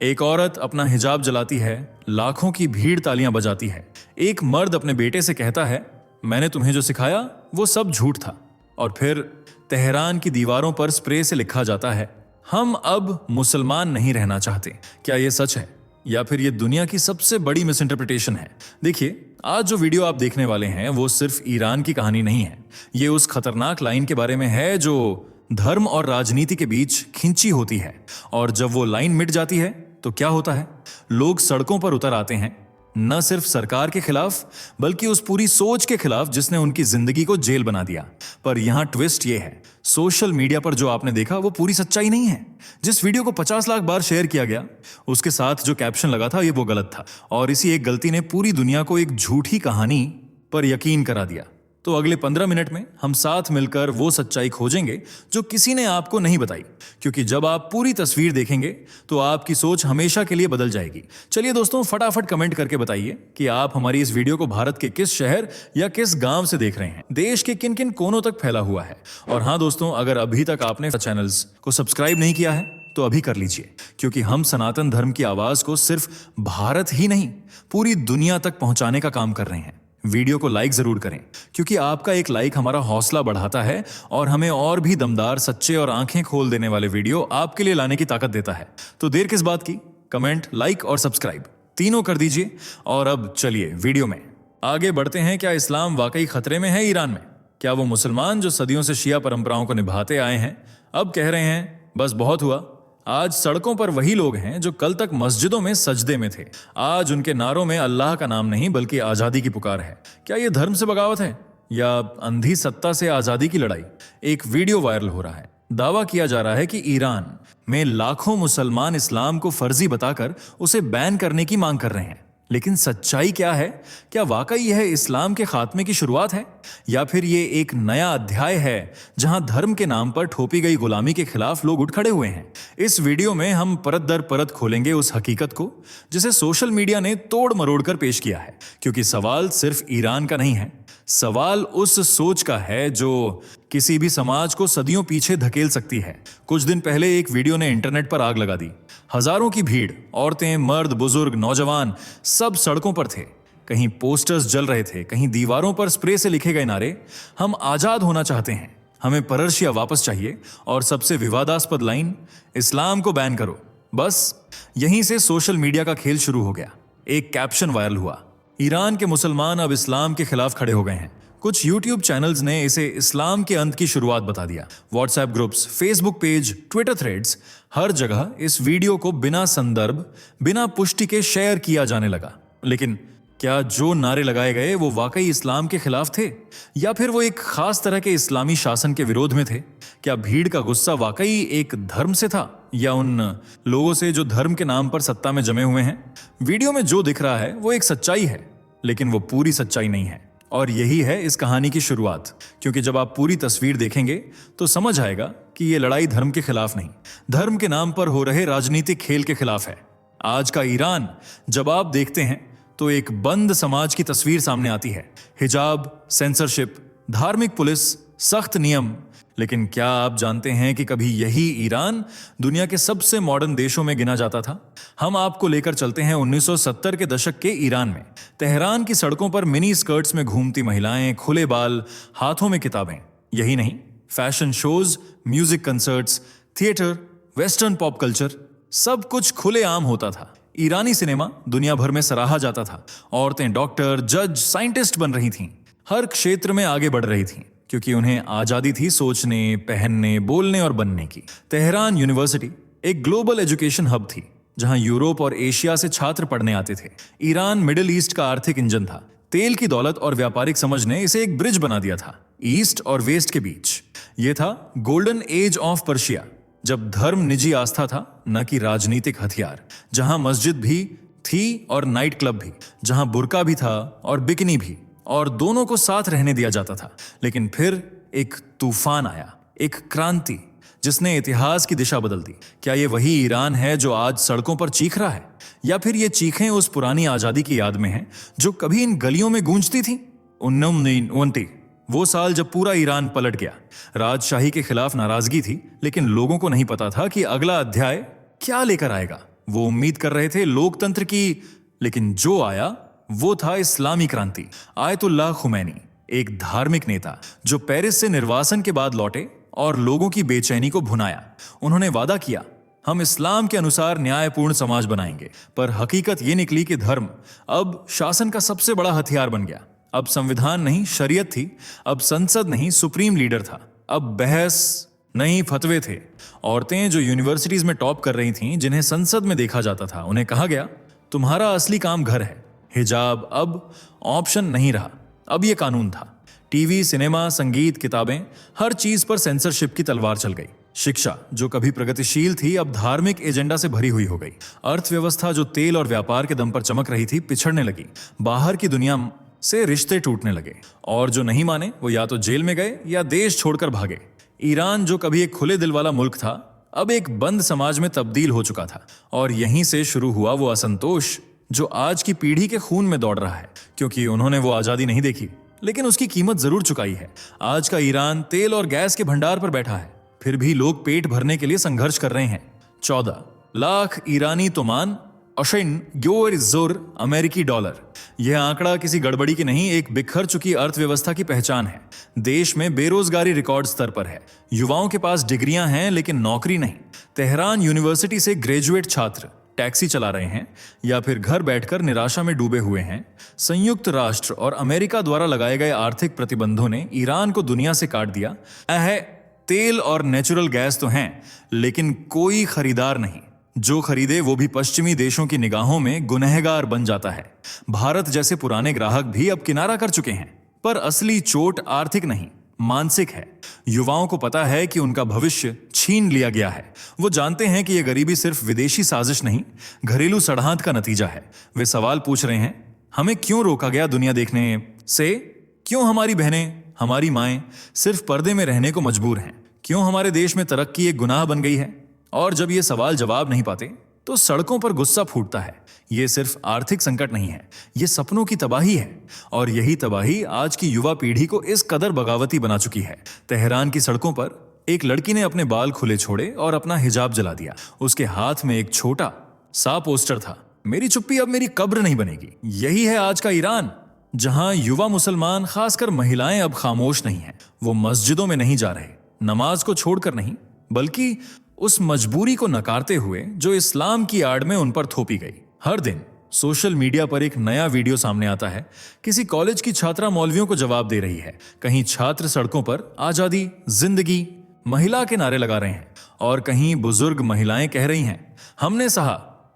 एक औरत अपना हिजाब जलाती है, लाखों की भीड़ तालियां बजाती है। एक मर्द अपने बेटे से कहता है, मैंने तुम्हें जो सिखाया वो सब झूठ था। और फिर तेहरान की दीवारों पर स्प्रे से लिखा जाता है, हम अब मुसलमान नहीं रहना चाहते। क्या ये सच है या फिर ये दुनिया की सबसे बड़ी मिस इंटरप्रिटेशन है? देखिए, आज जो वीडियो आप देखने वाले हैं वो सिर्फ ईरान की कहानी नहीं है। ये उस खतरनाक लाइन के बारे में है जो धर्म और राजनीति के बीच खिंची होती है। और जब वो लाइन मिट जाती है तो क्या होता है? लोग सड़कों पर उतर आते हैं, न सिर्फ सरकार के खिलाफ बल्कि उस पूरी सोच के खिलाफ जिसने उनकी जिंदगी को जेल बना दिया। पर यहां ट्विस्ट ये है, सोशल मीडिया पर जो आपने देखा वो पूरी सच्चाई नहीं है। जिस वीडियो को 50 लाख बार शेयर किया गया उसके साथ जो कैप्शन लगा था ये वो गलत था, और इसी एक गलती ने पूरी दुनिया को एक झूठी कहानी पर यकीन करा दिया। तो अगले 15 मिनट में हम साथ मिलकर वो सच्चाई खोजेंगे जो किसी ने आपको नहीं बताई, क्योंकि जब आप पूरी तस्वीर देखेंगे तो आपकी सोच हमेशा के लिए बदल जाएगी। चलिए दोस्तों, फटाफट कमेंट करके बताइए कि आप हमारी इस वीडियो को भारत के किस शहर या किस गांव से देख रहे हैं, देश के किन किन कोनों तक फैला हुआ है। और हाँ दोस्तों, अगर अभी तक आपने चैनल्स को सब्सक्राइब नहीं किया है तो अभी कर लीजिए, क्योंकि हम सनातन धर्म की आवाज को सिर्फ भारत ही नहीं पूरी दुनिया तक पहुंचाने का काम कर रहे हैं। वीडियो को लाइक जरूर करें, क्योंकि आपका एक लाइक हमारा हौसला बढ़ाता है और हमें और भी दमदार, सच्चे और आंखें खोल देने वाले वीडियो आपके लिए लाने की ताकत देता है। तो देर किस बात की, कमेंट, लाइक और सब्सक्राइब तीनों कर दीजिए। और अब चलिए वीडियो में आगे बढ़ते हैं। क्या इस्लाम वाकई खतरे में है ईरान में? क्या वो मुसलमान जो सदियों से शिया परंपराओं को निभाते आए हैं अब कह रहे हैं बस बहुत हुआ? आज सड़कों पर वही लोग हैं जो कल तक मस्जिदों में सजदे में थे। आज उनके नारों में अल्लाह का नाम नहीं बल्कि आजादी की पुकार है। क्या यह धर्म से बगावत है या अंधी सत्ता से आजादी की लड़ाई? एक वीडियो वायरल हो रहा है। दावा किया जा रहा है कि ईरान में लाखों मुसलमान इस्लाम को फर्जी बताकर उसे बैन करने की मांग कर रहे हैं। लेकिन सच्चाई क्या है? क्या वाकई यह इस्लाम के खात्मे की शुरुआत है, या फिर ये एक नया अध्याय है जहां धर्म के नाम पर थोपी गई गुलामी के खिलाफ लोग उठ खड़े हुए हैं? इस वीडियो में हम परत दर परत खोलेंगे उस हकीकत को जिसे सोशल मीडिया ने तोड़ मरोड़ कर पेश किया है। क्योंकि सवाल सिर्फ ईरान का नहीं है, सवाल उस सोच का है जो किसी भी समाज को सदियों पीछे धकेल सकती है। कुछ दिन पहले एक वीडियो ने इंटरनेट पर आग लगा दी। हजारों की भीड़, औरतें, मर्द, बुजुर्ग, नौजवान सब सड़कों पर थे। कहीं पोस्टर्स जल रहे थे, कहीं दीवारों पर स्प्रे से लिखे गए नारे, हम आजाद होना चाहते हैं, हमें पर्शिया वापस चाहिए, और सबसे विवादास्पद लाइन, इस्लाम को बैन करो। बस यहीं से सोशल मीडिया का खेल शुरू हो गया। एक कैप्शन वायरल हुआ, ईरान के मुसलमान अब इस्लाम के खिलाफ खड़े हो गए हैं। कुछ यूट्यूब चैनल्स ने इसे इस्लाम के अंत की शुरुआत बता दिया। WhatsApp groups, Facebook page, Twitter threads, हर जगह इस वीडियो को बिना संदर्भ, बिना पुष्टि के शेयर किया जाने लगा। लेकिन क्या जो नारे लगाए गए वो वाकई इस्लाम के खिलाफ थे, या फिर वो एक खास तरह के इस्लामी शासन के विरोध में थे? क्या भीड़ का गुस्सा वाकई एक धर्म से था, या उन लोगों से जो धर्म के नाम पर सत्ता में जमे हुए हैं? वीडियो में जो दिख रहा है वो एक सच्चाई है, लेकिन वो पूरी सच्चाई नहीं है। और यही है इस कहानी की शुरुआत, क्योंकि जब आप पूरी तस्वीर देखेंगे तो समझ आएगा कि ये लड़ाई धर्म के खिलाफ नहीं, धर्म के नाम पर हो रहे राजनीतिक खेल के खिलाफ है। आज का ईरान जब आप देखते हैं तो एक बंद समाज की तस्वीर सामने आती है। हिजाब, सेंसरशिप, धार्मिक पुलिस, सख्त नियम। लेकिन क्या आप जानते हैं कि कभी यही ईरान दुनिया के सबसे मॉडर्न देशों में गिना जाता था? हम आपको लेकर चलते हैं 1970 के दशक के ईरान में। तेहरान की सड़कों पर मिनी स्कर्ट्स में घूमती महिलाएं, खुले बाल, हाथों में किताबें। यही नहीं, fashion shows, music concerts, theatre, western pop culture, सब कुछ खुलेआम होता था। ईरानी सिनेमा दुनिया भर में सराहा जाता था। औरतें डॉक्टर, जज, साइंटिस्ट बन रही थीं। हर क्षेत्र में आगे बढ़ रही थीं, क्योंकि उन्हें आजादी थी सोचने, पहनने, बोलने और बनने की। तेहरान यूनिवर्सिटी एक ग्लोबल एजुकेशन हब थी, जहां यूरोप और एशिया से छात्र पढ़ने आते थे। ईरान मिडिल ईस्ट का आर्थिक इंजन था। तेल की दौलत और व्यापारिक समझ ने इसे एक ब्रिज बना दिया था, ईस्ट और वेस्ट के बीच। यह था गोल्डन एज ऑफ पर्शिया, जब धर्म निजी आस्था था, न कि राजनीतिक हथियार। जहां मस्जिद भी थी और नाइट क्लब भी, जहां बुर्का भी था और बिकनी भी, और दोनों को साथ रहने दिया जाता था। लेकिन फिर एक तूफान आया, एक क्रांति जिसने इतिहास की दिशा बदल दी। क्या ये वही ईरान है जो आज सड़कों पर चीख रहा है, या फिर ये चीखें उस पुरानी आजादी की याद में हैं जो कभी इन गलियों में गूंजती थी? 1990 वो साल जब पूरा ईरान पलट गया। राजशाही के खिलाफ नाराजगी थी, लेकिन लोगों को नहीं पता था कि अगला अध्याय क्या लेकर आएगा। वो उम्मीद कर रहे थे लोकतंत्र की, लेकिन जो आया वो था इस्लामी क्रांति। आयतुल्लाह खुमैनी, एक धार्मिक नेता जो पेरिस से निर्वासन के बाद लौटे और लोगों की बेचैनी को भुनाया। उन्होंने वादा किया, हम इस्लाम के अनुसार न्यायपूर्ण समाज बनाएंगे। पर हकीकत ये निकली कि धर्म अब शासन का सबसे बड़ा हथियार बन गया। अब संविधान नहीं शरीयत थी, अब संसद नहीं सुप्रीम लीडर था, अब बहस नहीं फतवे थे। औरतें जो यूनिवर्सिटीज में टॉप कर रही थीं, जिन्हें संसद में देखा जाता था, उन्हें कहा गया तुम्हारा असली काम घर है। हिजाब अब ऑप्शन नहीं रहा, अब यह कानून था। टीवी, सिनेमा, संगीत, किताबें, हर चीज पर सेंसरशिप की तलवार चल गई। शिक्षा जो कभी प्रगतिशील थी, अब धार्मिक एजेंडा से भरी हुई हो गई। अर्थव्यवस्था जो तेल और व्यापार के दम पर चमक रही थी, पिछड़ने लगी। बाहर की दुनिया से रिश्ते टूटने लगे और जो नहीं माने वो या तो जेल में गए या देश छोड़कर भागे। ईरान जो कभी एक खुले दिल वाला मुल्क था, अब एक बंद समाज में तब्दील हो चुका था। और यहीं से शुरू हुआ वो असंतोष जो आज की पीढ़ी के खून में दौड़ रहा है, क्योंकि उन्होंने वो आजादी नहीं देखी, लेकिन उसकी कीमत जरूर चुकाई है। आज का ईरान तेल और गैस के भंडार पर बैठा है, फिर भी लोग पेट भरने के लिए संघर्ष कर रहे हैं। 14 लाख ईरानी तोमान अशिन जोर अमेरिकी डॉलर। यह आंकड़ा किसी गड़बड़ी की नहीं, एक बिखर चुकी अर्थव्यवस्था की पहचान है। देश में बेरोजगारी रिकॉर्ड स्तर पर है। युवाओं के पास डिग्रियां हैं लेकिन नौकरी नहीं। तेहरान यूनिवर्सिटी से ग्रेजुएट छात्र टैक्सी चला रहे हैं या फिर घर बैठकर निराशा में डूबे हुए हैं। संयुक्त राष्ट्र और अमेरिका द्वारा लगाए गए आर्थिक प्रतिबंधों ने ईरान को दुनिया से काट दिया है। तेल और नेचुरल गैस तो हैं, लेकिन कोई खरीदार नहीं। जो खरीदे वो भी पश्चिमी देशों की निगाहों में गुनहगार बन जाता है। भारत जैसे पुराने ग्राहक भी अब किनारा कर चुके हैं। पर असली चोट आर्थिक नहीं, मानसिक है। युवाओं को पता है कि उनका भविष्य छीन लिया गया है। वो जानते हैं कि यह गरीबी सिर्फ विदेशी साजिश नहीं, घरेलू सड़हांत का नतीजा है। वे सवाल पूछ रहे हैं, हमें क्यों रोका गया दुनिया देखने से? क्यों हमारी बहनें, हमारी माएं सिर्फ पर्दे में रहने को मजबूर हैं? क्यों हमारे देश में तरक्की एक गुनाह बन गई है? और जब ये सवाल जवाब नहीं पाते तो सड़कों पर गुस्सा फूटता है। ये सिर्फ आर्थिक संकट नहीं है, ये सपनों की तबाही है। और यही तबाही आज की युवा पीढ़ी को इस कदर बगावती बना चुकी है। तेहरान की सड़कों पर एक लड़की ने अपने बाल खुले छोड़े और अपना हिजाब जला दिया। उसके हाथ में एक छोटा सा पोस्टर था, मेरी चुप्पी अब मेरी कब्र नहीं बनेगी। यही है आज का ईरान, जहां युवा मुसलमान, खासकर महिलाएं, अब खामोश नहीं है। वो मस्जिदों में नहीं जा रहे, नमाज को छोड़कर नहीं, बल्कि उस मजबूरी को नकारते हुए जो इस्लाम की आड़ में उन पर थोपी गई। हर दिन सोशल मीडिया पर एक नया वीडियो सामने आता है। किसी कॉलेज की छात्रा मौलवियों को जवाब दे रही है, कहीं छात्र सड़कों पर आजादी, जिंदगी, महिला के नारे लगा रहे हैं, और कहीं बुजुर्ग महिलाएं कह रही हैं, हमने सहा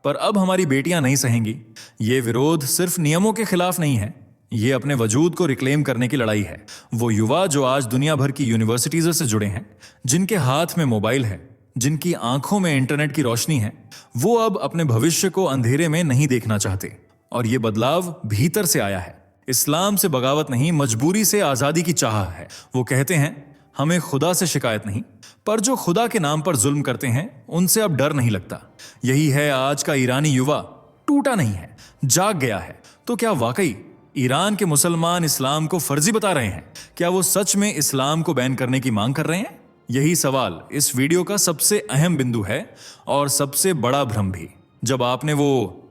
पर अब हमारी बेटियां नहीं सहेंगी। ये विरोध सिर्फ नियमों के खिलाफ नहीं है, ये अपने वजूद को रिक्लेम करने की लड़ाई है। वो युवा जो आज दुनिया भर की यूनिवर्सिटीज से जुड़े हैं, जिनके हाथ में मोबाइल है, जिनकी आंखों में इंटरनेट की रोशनी है, वो अब अपने भविष्य को अंधेरे में नहीं देखना चाहते। और ये बदलाव भीतर से आया है। इस्लाम से बगावत नहीं, मजबूरी से आजादी की चाह है। वो कहते हैं, हमें खुदा से शिकायत नहीं, पर जो खुदा के नाम पर जुल्म करते हैं उनसे अब डर नहीं लगता। यही है आज का ईरानी युवा। टूटा नहीं है, जाग गया है। तो क्या वाकई ईरान के मुसलमान इस्लाम को फर्जी बता रहे हैं? क्या वो सच में इस्लाम को बैन करने की मांग कर रहे हैं? यही सवाल इस वीडियो का सबसे अहम बिंदु है और सबसे बड़ा भ्रम भी। जब आपने वो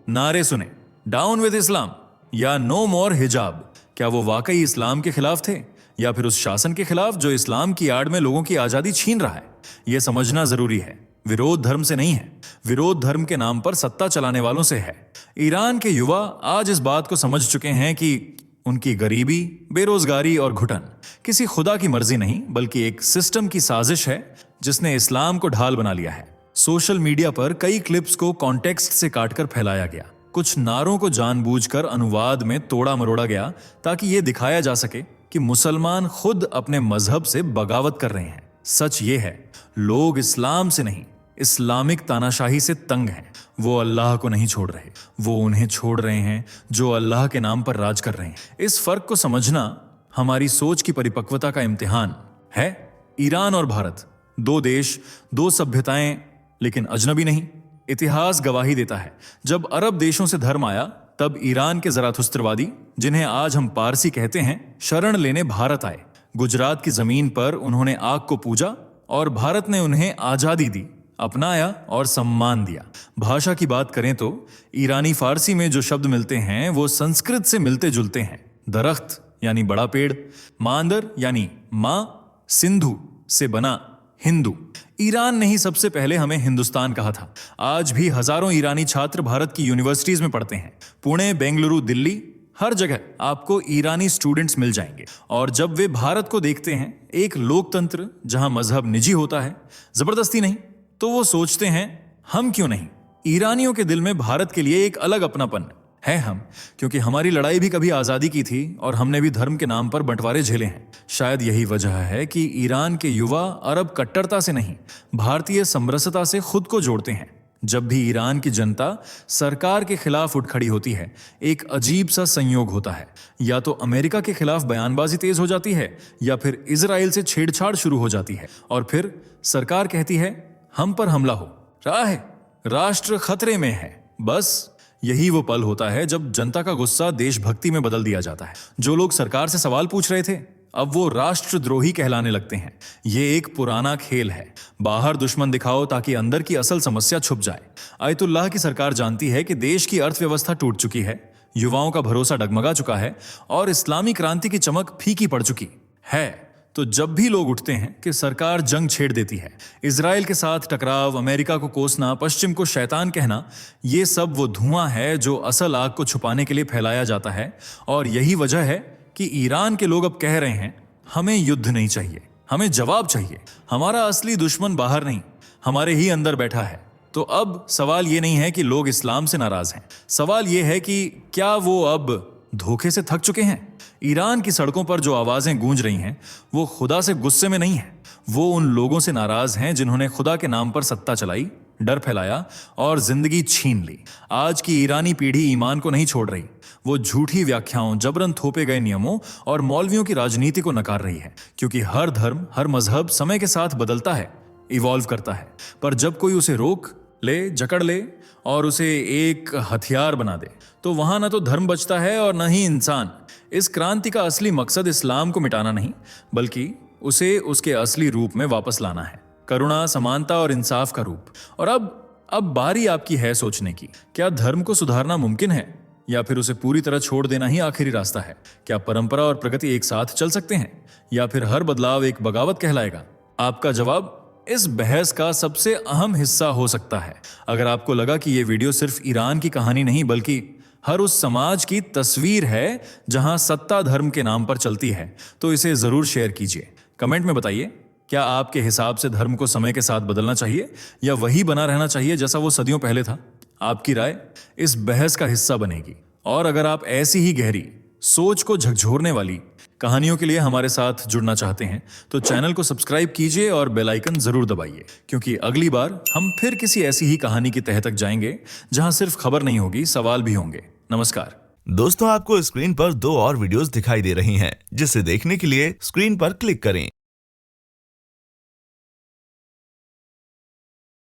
नारे सुने, डाउन विद इस्लाम या नो मोर हिजाब, क्या वो वाकई इस्लाम के खिलाफ थे या फिर उस शासन के खिलाफ जो इस्लाम की आड़ में लोगों की आजादी छीन रहा है? यह समझना जरूरी है। विरोध धर्म से नहीं है, विरोध धर्म के नाम पर सत्ता चलाने वालों से है। ईरान के युवा आज इस बात को समझ चुके हैं कि उनकी गरीबी, बेरोजगारी और घुटन किसी खुदा की मर्जी नहीं, बल्कि एक सिस्टम की साजिश है जिसने इस्लाम को ढाल बना लिया है। सोशल मीडिया पर कई क्लिप्स को कॉन्टेक्स्ट से काटकर फैलाया गया। कुछ नारों को जानबूझकर अनुवाद में तोड़ा मरोड़ा गया ताकि यह दिखाया जा सके कि मुसलमान खुद अपने मजहब से बगावत कर रहे हैं। सच ये है, लोग इस्लाम से नहीं, इस्लामिक तानाशाही से तंग हैं। वो अल्लाह को नहीं छोड़ रहे, वो उन्हें छोड़ रहे हैं जो अल्लाह के नाम पर राज कर रहे हैं। इस फर्क को समझना हमारी सोच की परिपक्वता का इम्तिहान है। ईरान और भारत, दो देश, दो सभ्यताएं, लेकिन अजनबी नहीं। इतिहास गवाही देता है, जब अरब देशों से धर्म आया तब ईरान के ज़राथुस्त्रवादी, जिन्हें आज हम पारसी कहते हैं, शरण लेने भारत आए। गुजरात की जमीन पर उन्होंने आग को पूजा और भारत ने उन्हें आजादी दी। अपनाया और सम्मान दिया। भाषा की बात करें तो ईरानी फारसी में जो शब्द मिलते हैं वो संस्कृत से मिलते जुलते हैं। दरख्त यानी बड़ा पेड़, मांदर यानी माँ, सिंधु से बना हिंदू। ईरान ने ही सबसे पहले हमें हिंदुस्तान कहा था। आज भी हजारों ईरानी छात्र भारत की यूनिवर्सिटीज में पढ़ते हैं। पुणे, बेंगलुरु, दिल्ली, हर जगह आपको ईरानी स्टूडेंट्स मिल जाएंगे। और जब वे भारत को देखते हैं, एक लोकतंत्र जहां मजहब निजी होता है, जबरदस्ती नहीं, तो वो सोचते हैं हम क्यों नहीं। ईरानियों के दिल में भारत के लिए एक अलग अपनापन है हम, क्योंकि हमारी लड़ाई भी कभी आजादी की थी और हमने भी धर्म के नाम पर बंटवारे झेले हैं। शायद यही वजह है कि ईरान के युवा अरब कट्टरता से नहीं, भारतीय समरसता से खुद को जोड़ते हैं। जब भी ईरान की जनता सरकार के खिलाफ उठ खड़ी होती है, एक अजीब सा संयोग होता है। या तो अमेरिका के खिलाफ बयानबाजी तेज हो जाती है, या फिर इजराइल से छेड़छाड़ शुरू हो जाती है, और फिर सरकार कहती है हम पर हमला हो रहा है, राष्ट्र खतरे में है। बस यही वो पल होता है जब जनता का गुस्सा देशभक्ति में बदल दिया जाता है। जो लोग सरकार से सवाल पूछ रहे थे, अब वो राष्ट्रद्रोही कहलाने लगते हैं। ये एक पुराना खेल है, बाहर दुश्मन दिखाओ ताकि अंदर की असल समस्या छुप जाए। आयतुल्लाह की सरकार जानती है कि देश की अर्थव्यवस्था टूट चुकी है, युवाओं का भरोसा डगमगा चुका है और इस्लामी क्रांति की चमक फीकी पड़ चुकी है। तो जब भी लोग उठते हैं कि सरकार जंग छेड़ देती है, इजराइल के साथ टकराव, अमेरिका को कोसना, पश्चिम को शैतान कहना, ये सब वो धुआं है जो असल आग को छुपाने के लिए फैलाया जाता है। और यही वजह है कि ईरान के लोग अब कह रहे हैं हमें युद्ध नहीं चाहिए, हमें जवाब चाहिए। हमारा असली दुश्मन बाहर नहीं, हमारे ही अंदर बैठा है। तो अब सवाल ये नहीं है कि लोग इस्लाम से नाराज हैं, सवाल ये है कि क्या वो अब धोखे से थक चुके हैं। ईरान की सड़कों पर जो आवाजें गूंज रही हैं, वो खुदा से गुस्से में नहीं है, वो उन लोगों से नाराज हैं जिन्होंने खुदा के नाम पर सत्ता चलाई, डर फैलाया और जिंदगी छीन ली। आज की ईरानी पीढ़ी ईमान को नहीं छोड़ रही, वो झूठी व्याख्याओं, जबरन थोपे गए नियमों और मौलवियों की राजनीति को नकार रही है। क्योंकि हर धर्म, हर मजहब समय के साथ बदलता है, इवॉल्व करता है, पर जब कोई उसे रोक ले, जकड़ ले और उसे एक हथियार बना दे, तो वहां ना तो धर्म बचता है और न ही इंसान। इस क्रांति का असली मकसद इस्लाम को मिटाना नहीं, बल्कि उसे उसके असली रूप में वापस लाना है, करुणा, समानता और इंसाफ का रूप। और अब बारी आपकी है सोचने की, क्या धर्म को सुधारना मुमकिन है या फिर उसे पूरी तरह छोड़ देना ही आखिरी रास्ता है? क्या परंपरा और प्रगति एक साथ चल सकते हैं या फिर हर बदलाव एक बगावत कहलाएगा? आपका जवाब इस बहस का सबसे अहम हिस्सा हो सकता है। अगर आपको लगा कि यह वीडियो सिर्फ ईरान की कहानी नहीं बल्कि हर उस समाज की तस्वीर है जहां सत्ता धर्म के नाम पर चलती है, तो इसे जरूर शेयर कीजिए। कमेंट में बताइए, क्या आपके हिसाब से धर्म को समय के साथ बदलना चाहिए या वही बना रहना चाहिए जैसा वो सदियों पहले था? आपकी राय इस बहस का हिस्सा बनेगी। और अगर आप ऐसी ही गहरी सोच को झकझोरने वाली कहानियों के लिए हमारे साथ जुड़ना चाहते हैं, तो चैनल को सब्सक्राइब कीजिए और बेल आइकन जरूर दबाइए, क्योंकि अगली बार हम फिर किसी ऐसी ही कहानी की तह तक जाएंगे जहां सिर्फ खबर नहीं होगी, सवाल भी होंगे। नमस्कार दोस्तों, आपको स्क्रीन पर 2 और वीडियोस दिखाई दे रही हैं, जिसे देखने के लिए स्क्रीन पर क्लिक करें।